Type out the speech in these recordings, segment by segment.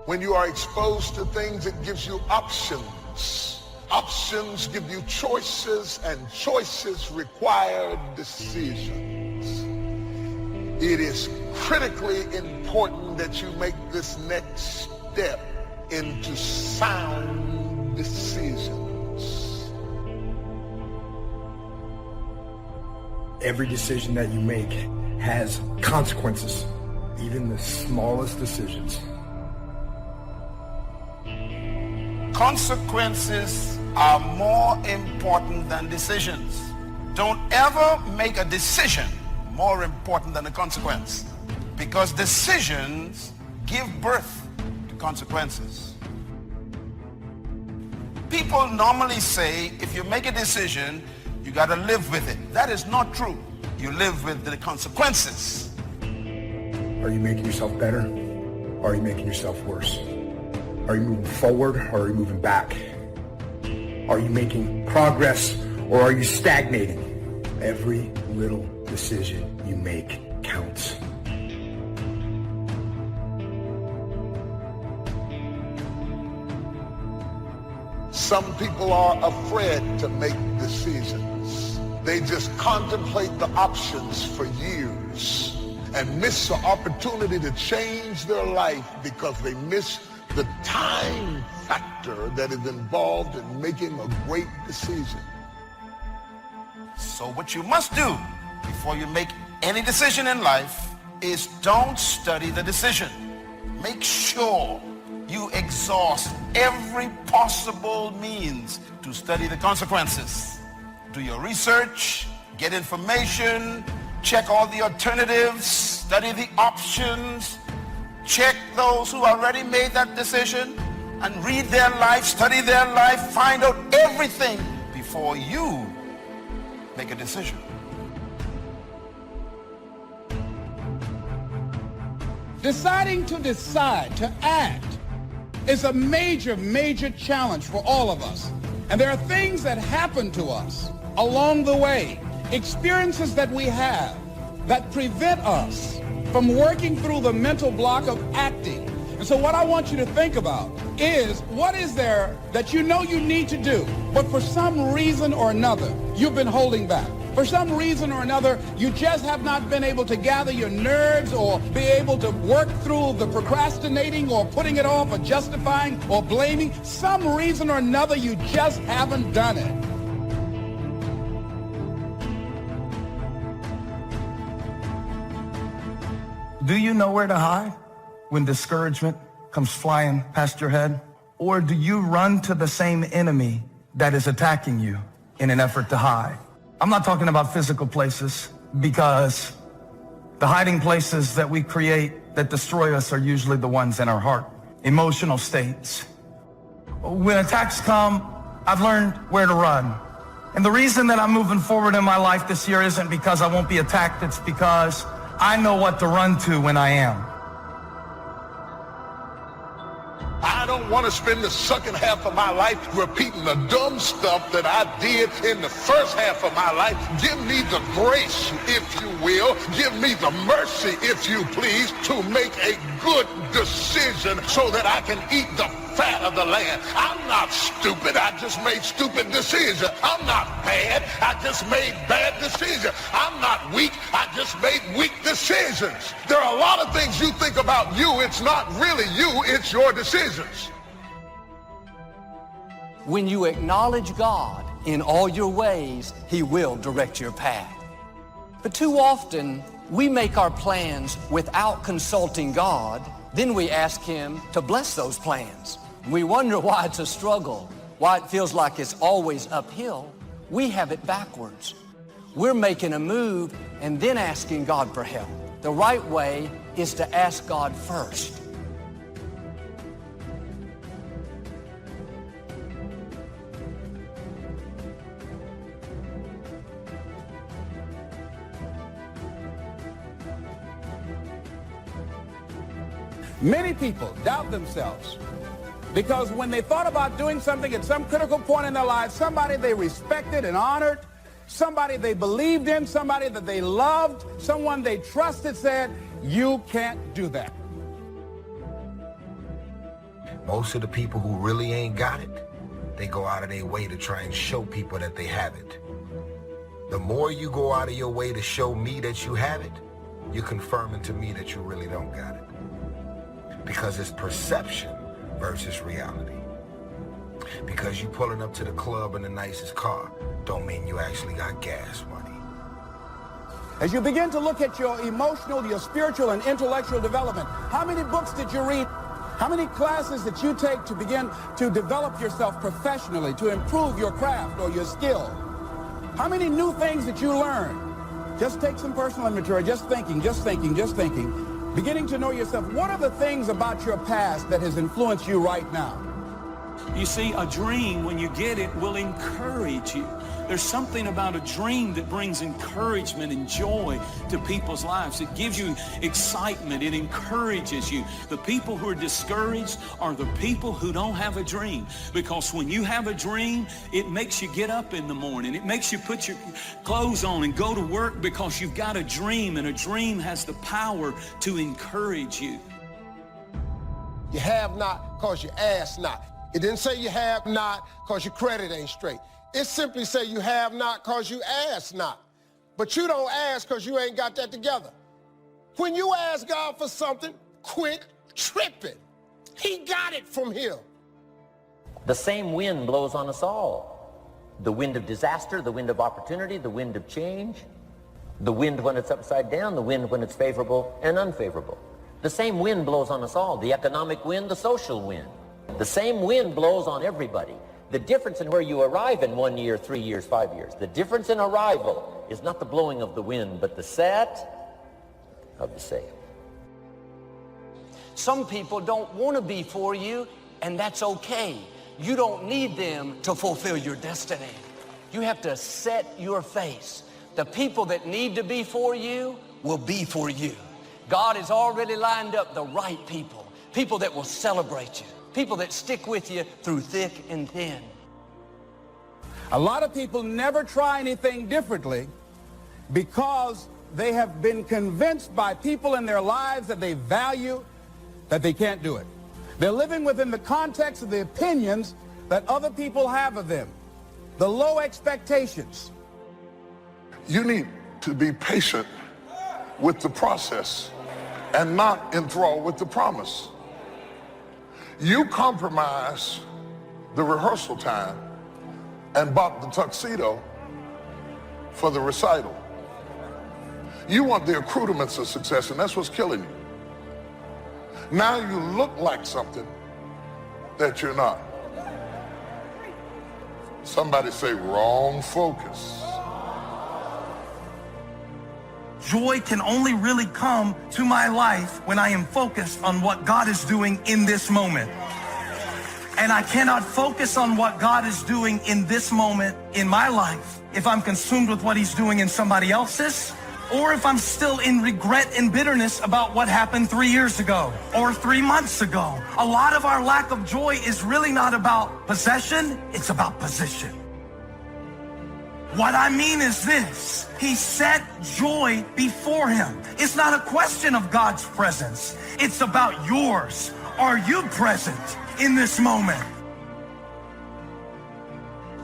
When you are exposed to things, it gives you options. Options give you choices, and choices require decisions. It is critically important that you make this next step into sound decisions. Every decision that you make has consequences, even the smallest decisions. Consequences are more important than decisions. Don't ever make a decision more important than a consequence, because decisions give birth to consequences. People normally say if you make a decision, you got to live with it. That is not true. You live with the consequences. Are you making yourself better, or are you making yourself worse? Are you moving forward, or are you moving back? Are you making progress, or are you stagnating? Every little decision you make counts. Some people are afraid to make decisions. They just contemplate the options for years and miss the opportunity to change their life because they miss the time factor that is involved in making a great decision. So what you must do before you make any decision in life is don't study the decision. Make sure you exhaust every possible means to study the consequences. Do your research, get information, check all the alternatives, study the options, check those who already made that decision, and read their life, study their life, find out everything before you make a decision. Deciding to decide, to act, is a major, major challenge for all of us. And there are things that happen to us along the way, experiences that we have that prevent us from working through the mental block of acting. And so what I want you to think about is, what is there that you know you need to do, but for some reason or another, you've been holding back? For some reason or another, you just have not been able to gather your nerves or be able to work through the procrastinating or putting it off or justifying or blaming. Some reason or another, you just haven't done it. Do you know where to hide when discouragement comes flying past your head? Or do you run to the same enemy that is attacking you in an effort to hide? I'm not talking about physical places, because the hiding places that we create that destroy us are usually the ones in our heart. Emotional states. When attacks come, I've learned where to run. And the reason that I'm moving forward in my life this year isn't because I won't be attacked, it's because I know what to run to when I am. I don't want to spend the second half of my life repeating the dumb stuff that I did in the first half of my life. Give me the grace, if you will. Give me the mercy, if you please, to make a good decision so that I can eat the fat of the land. I'm not stupid. I just made stupid decisions. I'm not bad. I just made bad decisions. I'm not weak. I just made weak decisions. There are a lot of things you think about you. It's not really you. It's your decisions. When you acknowledge God in all your ways, He will direct your path. But too often, we make our plans without consulting God. Then we ask Him to bless those plans. We wonder why it's a struggle, why it feels like it's always uphill. We have it backwards. We're making a move and then asking God for help. The right way is to ask God first. Many people doubt themselves because when they thought about doing something at some critical point in their lives, somebody they respected and honored, somebody they believed in, somebody that they loved, someone they trusted said, "You can't do that." Most of the people who really ain't got it, they go out of their way to try and show people that they have it. The more you go out of your way to show me that you have it, you're confirming to me that you really don't got it. Because it's perception versus reality. Because you pulling up to the club in the nicest car don't mean you actually got gas money. As you begin to look at your emotional, your spiritual, and intellectual development, how many books did you read? How many classes did you take to begin to develop yourself professionally, to improve your craft or your skill? How many new things did you learn? Just take some personal inventory, just thinking. Beginning to know yourself. What are the things about your past that has influenced you right now? You see, a dream, when you get it, will encourage you. There's something about a dream that brings encouragement and joy to people's lives. It gives you excitement. It encourages you. The people who are discouraged are the people who don't have a dream. Because when you have a dream, it makes you get up in the morning. It makes you put your clothes on and go to work because you've got a dream, and a dream has the power to encourage you. You have not because you ask not. It didn't say you have not because your credit ain't straight. It simply say you have not because you ask not. But you don't ask because you ain't got that together. When you ask God for something, quit tripping. He got it from here. The same wind blows on us all. The wind of disaster, the wind of opportunity, the wind of change, the wind when it's upside down, the wind when it's favorable and unfavorable. The same wind blows on us all. The economic wind, the social wind. The same wind blows on everybody. The difference in where you arrive in 1 year, 3 years, 5 years, the difference in arrival is not the blowing of the wind, but the set of the sail. Some people don't want to be for you, and that's okay. You don't need them to fulfill your destiny. You have to set your face. The people that need to be for you will be for you. God has already lined up the right people, people that will celebrate you, people that stick with you through thick and thin. A lot of people never try anything differently because they have been convinced by people in their lives that they value that they can't do it. They're living within the context of the opinions that other people have of them, the low expectations. You need to be patient with the process and not enthralled with the promise. You compromise the rehearsal time and bought the tuxedo for the recital. You want the accoutrements of success, and that's what's killing you. Now you look like something that you're not. Somebody say wrong focus. Joy can only really come to my life when I am focused on what God is doing in this moment. And I cannot focus on what God is doing in this moment in my life if I'm consumed with what he's doing in somebody else's, or if I'm still in regret and bitterness about what happened 3 years ago or 3 months ago. A lot of our lack of joy is really not about possession, it's about position. What I mean is this: he set joy before him. It's not a question of God's presence. It's about yours. Are you present in this moment?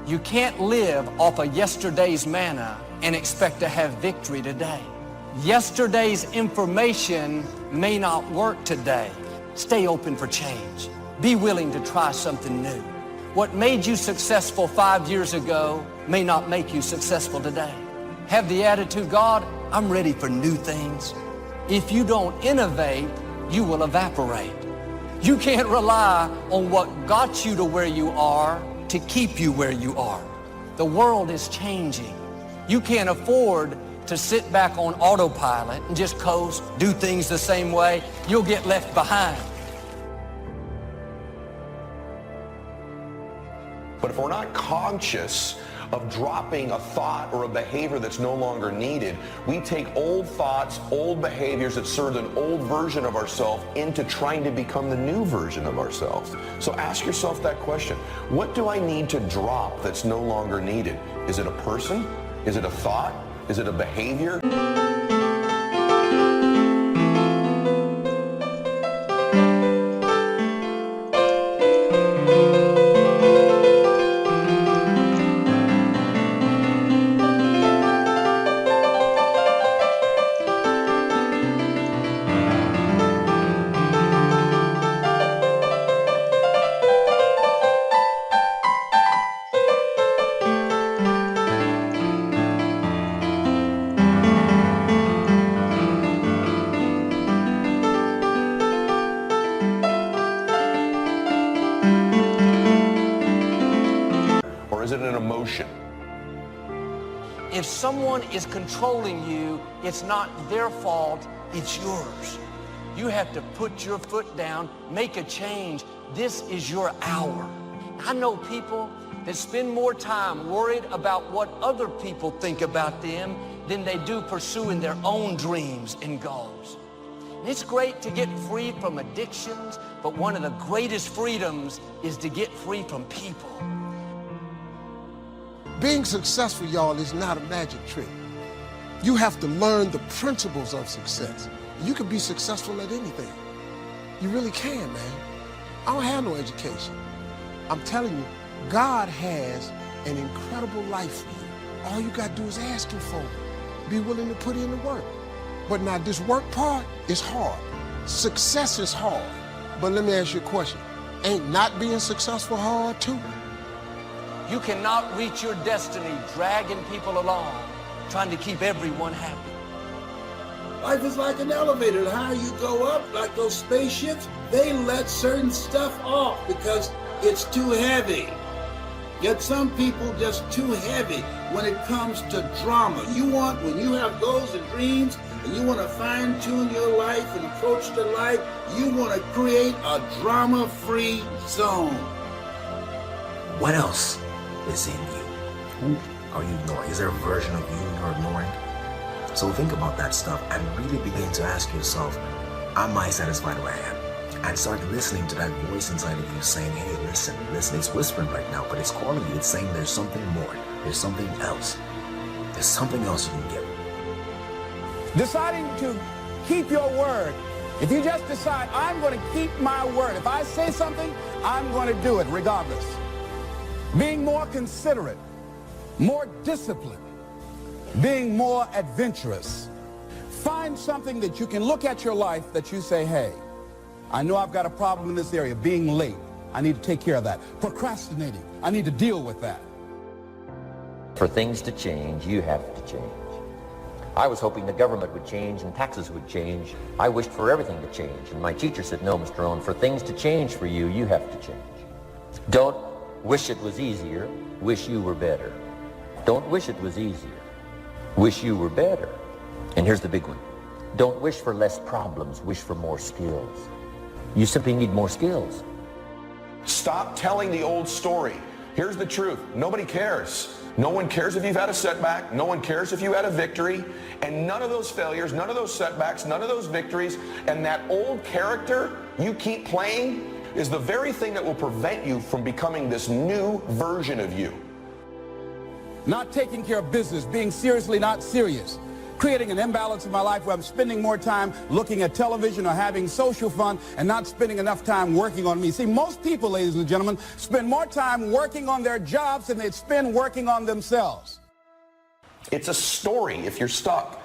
You can't live off of yesterday's manna and expect to have victory today. Yesterday's information may not work today. Stay open for change. Be willing to try something new. What made you successful 5 years ago may not make you successful today. Have the attitude, God, I'm ready for new things. If you don't innovate, you will evaporate. You can't rely on what got you to where you are to keep you where you are. The world is changing. You can't afford to sit back on autopilot and just coast, do things the same way. You'll get left behind. But if we're not conscious of dropping a thought or a behavior that's no longer needed, we take old thoughts, old behaviors that served an old version of ourselves into trying to become the new version of ourselves. So ask yourself that question. What do I need to drop that's no longer needed? Is it a person? Is it a thought? Is it a behavior? someone is controlling you, it's not their fault, it's yours. You have to put your foot down, make a change. This is your hour. I know people that spend more time worried about what other people think about them than they do pursuing their own dreams and goals. And it's great to get free from addictions, but one of the greatest freedoms is to get free from people. Being successful, y'all, is not a magic trick. You have to learn the principles of success. You can be successful at anything. You really can, man. I don't have no education. I'm telling you, God has an incredible life for you. All you got to do is ask him for it. Be willing to put in the work. But now this work part is hard. Success is hard. But let me ask you a question. Ain't not being successful hard too? You cannot reach your destiny dragging people along, trying to keep everyone happy. Life is like an elevator. The higher you go up, like those spaceships, they let certain stuff off because it's too heavy. Yet some people just too heavy when it comes to drama. When you have goals and dreams, and you want to fine-tune your life and approach to life, you want to create a drama-free zone. What else is in you? Who are you ignoring? Is there a version of you you're ignoring? So think about that stuff and really begin to ask yourself, am I satisfied where I am? And start listening to that voice inside of you saying, hey, listen, it's whispering right now, but it's calling you. It's saying there's something more. There's something else. There's something else you can get. Deciding to keep your word. If you just decide, I'm going to keep my word. If I say something, I'm going to do it regardless. Being more considerate, more disciplined, being more adventurous. Find something that you can look at your life that you say, hey, I know I've got a problem in this area, being late. I need to take care of that. Procrastinating, I need to deal with that. For things to change, you have to change. I was hoping the government would change and taxes would change. I wished for everything to change. And my teacher said, no, Mr. Rohn, for things to change for you, you have to change. Don't wish it was easier, wish you were better. Don't wish it was easier, wish you were better. And here's the big one. Don't wish for less problems, wish for more skills. You simply need more skills. Stop telling the old story. Here's the truth. Nobody cares. No one cares if you've had a setback. No one cares if you had a victory. And none of those failures, none of those setbacks, none of those victories, and that old character you keep playing is the very thing that will prevent you from becoming this new version of you. Not taking care of business, being seriously not serious. Creating an imbalance in my life where I'm spending more time looking at television or having social fun and not spending enough time working on me. See, most people, ladies and gentlemen, spend more time working on their jobs than they spend working on themselves. It's a story if you're stuck.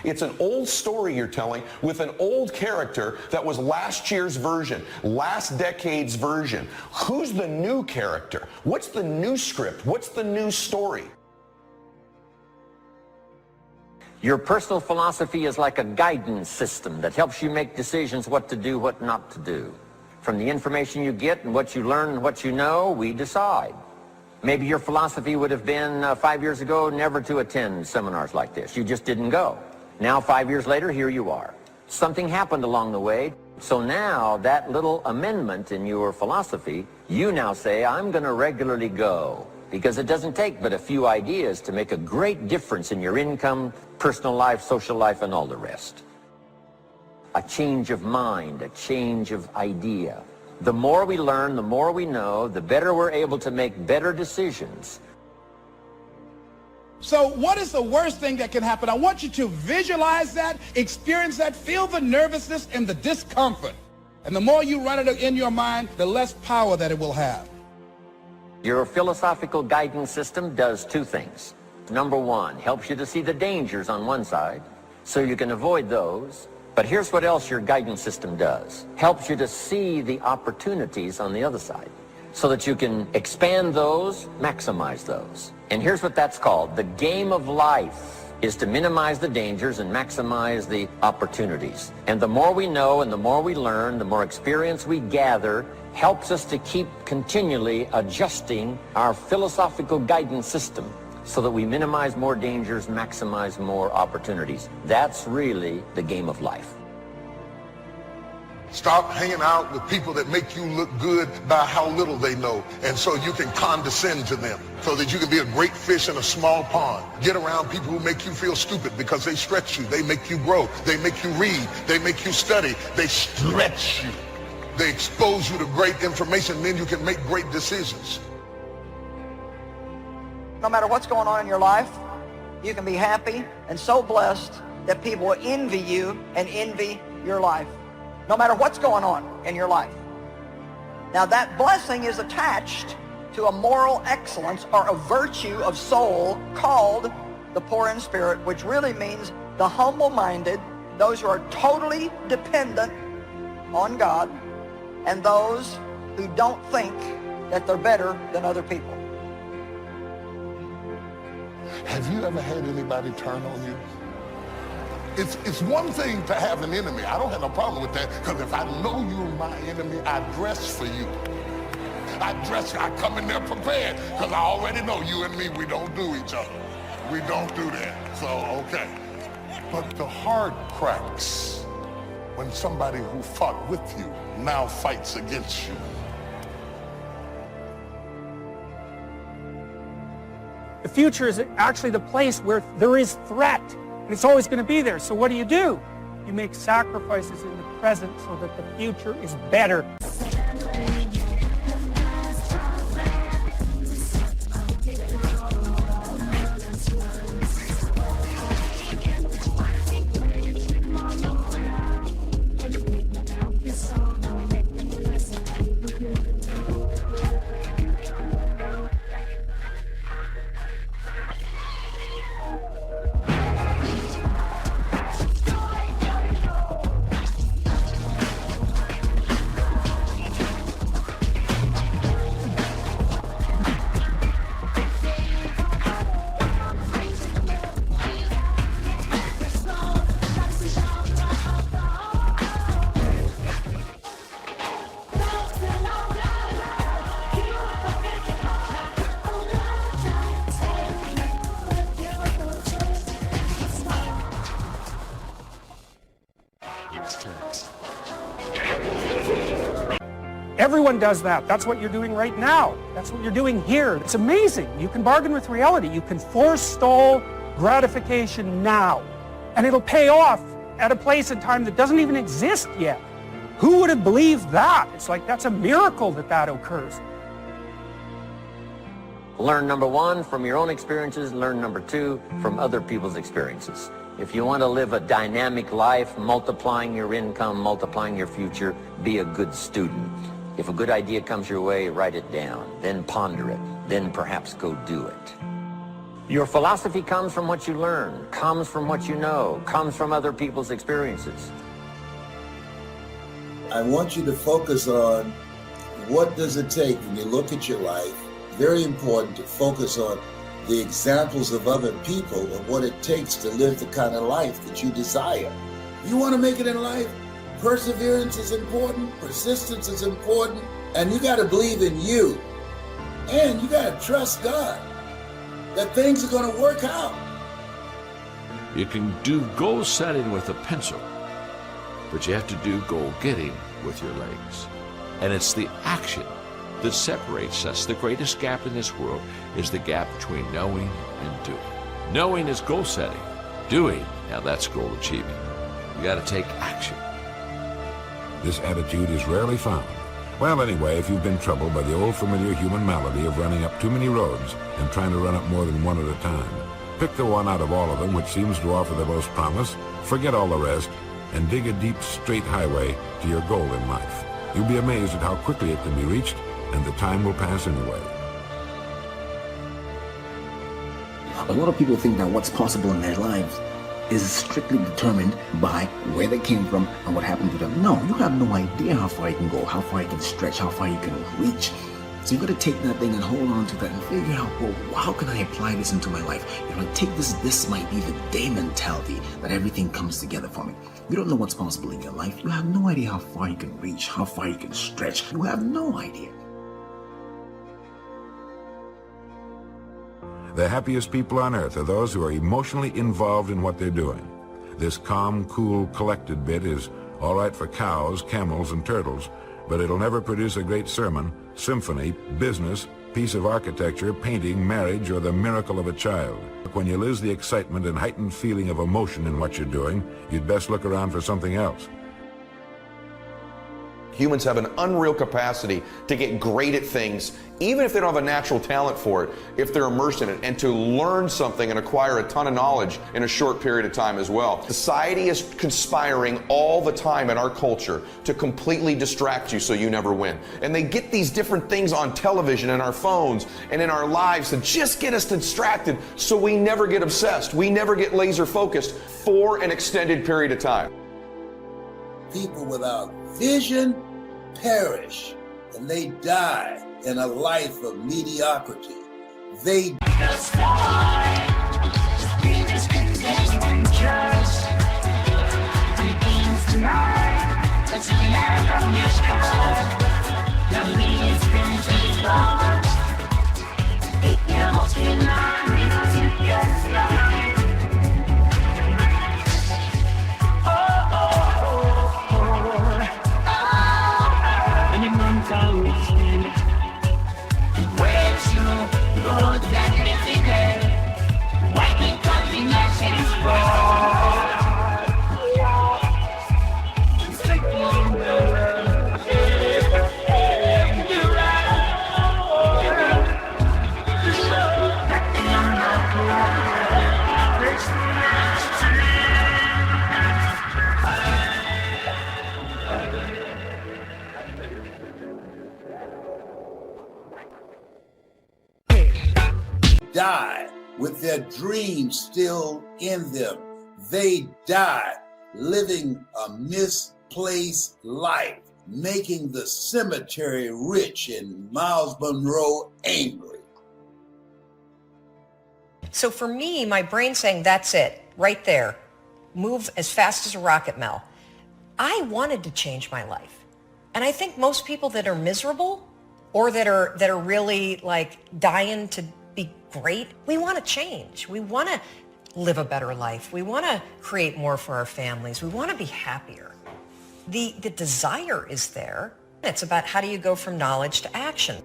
It's an old story you're telling with an old character that was last year's version, last decade's version. Who's the new character? What's the new script? What's the new story? Your personal philosophy is like a guidance system that helps you make decisions what to do, what not to do. From the information you get and what you learn and what you know, we decide. Maybe your philosophy would have been 5 years ago never to attend seminars like this. You just didn't go. Now 5 years later, here you are. Something happened along the way. So now that little amendment in your philosophy, you now say, I'm going to regularly go. Because it doesn't take but a few ideas to make a great difference in your income, personal life, social life, and all the rest. A change of mind, a change of idea. The more we learn, the more we know, the better we're able to make better decisions. So what is the worst thing that can happen? I want you to visualize that, experience that, feel the nervousness and the discomfort. And the more you run it in your mind, the less power that it will have. Your philosophical guidance system does two things. Number one, helps you to see the dangers on one side, so you can avoid those. But here's what else your guidance system does. Helps you to see the opportunities on the other side, so that you can expand those, maximize those. And here's what that's called. The game of life is to minimize the dangers and maximize the opportunities. And the more we know and the more we learn, the more experience we gather, helps us to keep continually adjusting our philosophical guidance system so that we minimize more dangers, maximize more opportunities. That's really the game of life. Stop hanging out with people that make you look good by how little they know, and so you can condescend to them, so that you can be a great fish in a small pond. Get around people who make you feel stupid because they stretch you, they make you grow, they make you read, they make you study, they stretch you. They expose you to great information, then you can make great decisions. No matter what's going on in your life, you can be happy and so blessed that people will envy you and envy your life. No matter what's going on in your life. Now that blessing is attached to a moral excellence or a virtue of soul called the poor in spirit, which really means the humble-minded, those who are totally dependent on God, and those who don't think that they're better than other people. Have you ever had anybody turn on you? It's one thing to have an enemy. I don't have no problem with that, because if I know you're my enemy, I dress for you. I come in there prepared, because I already know you and me, we don't do each other. We don't do that, so okay. But the heart cracks when somebody who fought with you now fights against you. The future is actually the place where there is threat. And it's always going to be there. So what do? You make sacrifices in the present so that the future is better. Everyone does that. That's what you're doing right now. That's what you're doing here. It's amazing. You can bargain with reality. You can forestall gratification now. And it'll pay off at a place and time that doesn't even exist yet. Who would have believed that? It's like that's a miracle that that occurs. Learn number one from your own experiences. Learn number two from other people's experiences. If you want to live a dynamic life, multiplying your income, multiplying your future, be a good student. If a good idea comes your way, write it down, then ponder it, then perhaps go do it. Your philosophy comes from what you learn, comes from what you know, comes from other people's experiences. I want you to focus on what does it take when you look at your life. Very important to focus on the examples of other people and what it takes to live the kind of life that you desire. You want to make it in life? Perseverance is important, persistence is important, and you got to believe in you. And you got to trust God that things are going to work out. You can do goal setting with a pencil, but you have to do goal getting with your legs. And it's the action that separates us. The greatest gap in this world is the gap between knowing and doing. Knowing is goal setting. Doing, now that's goal achieving. You got to take action. This attitude is rarely found. Well, anyway, if you've been troubled by the old familiar human malady of running up too many roads and trying to run up more than one at a time, Pick the one out of all of them which seems to offer the most promise, forget all the rest, and dig a deep, straight highway to your goal in life. You'll be amazed at how quickly it can be reached, and the time will pass anyway. A lot of people think that what's possible in their lives is strictly determined by where they came from and what happened to them. No, you have no idea how far you can go, how far you can stretch, how far you can reach. So you got to take that thing and hold on to that and figure out, well, how can I apply this into my life? If I take this might be the day mentality that everything comes together for me. You don't know what's possible in your life. You have no idea how far you can reach, how far you can stretch. You have no idea. The happiest people on earth are those who are emotionally involved in what they're doing. This calm, cool, collected bit is all right for cows, camels, and turtles, but it'll never produce a great sermon, symphony, business, piece of architecture, painting, marriage, or the miracle of a child. When you lose the excitement and heightened feeling of emotion in what you're doing, you'd best look around for something else. Humans have an unreal capacity to get great at things, even if they don't have a natural talent for it, if they're immersed in it, and to learn something and acquire a ton of knowledge in a short period of time as well. Society is conspiring all the time in our culture to completely distract you so you never win. And they get these different things on television and our phones and in our lives to just get us distracted so we never get obsessed. We never get laser focused for an extended period of time. People without vision perish, and they die in a life of mediocrity. They die with their dreams still in them. They die living a misplaced life, making the cemetery rich and Miles Monroe angry. So for me, my brain's saying, that's it, right there. Move as fast as a rocket, Mel. I wanted to change my life. And I think most people that are miserable or that are really like dying to be great, we want to change. We want to live a better life. We want to create more for our families. We want to be happier. The desire is there. It's about how do you go from knowledge to action.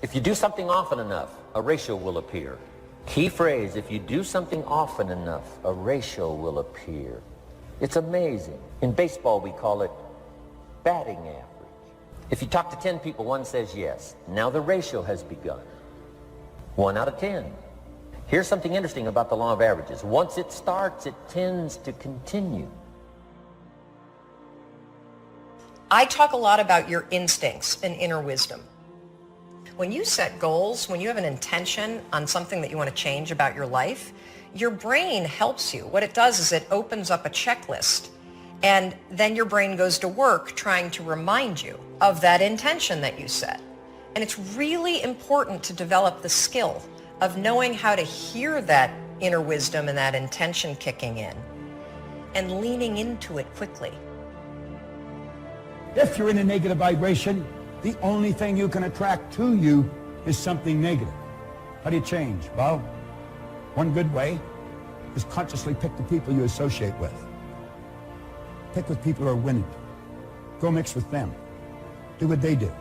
If you do something often enough, a ratio will appear. Key phrase, if you do something often enough, a ratio will appear. It's amazing. In baseball, we call it batting average. If you talk to 10 people, one says yes. Now the ratio has begun. 1 out of 10. Here's something interesting about the law of averages. Once it starts, it tends to continue. I talk a lot about your instincts and inner wisdom. When you set goals, when you have an intention on something that you want to change about your life, your brain helps you. What it does is it opens up a checklist, and then your brain goes to work trying to remind you of that intention that you set. And it's really important to develop the skill of knowing how to hear that inner wisdom and that intention kicking in and leaning into it quickly. If you're in a negative vibration, the only thing you can attract to you is something negative. How do you change? Well, one good way is consciously pick the people you associate with. Pick with people who are winning. Go mix with them. Do what they do.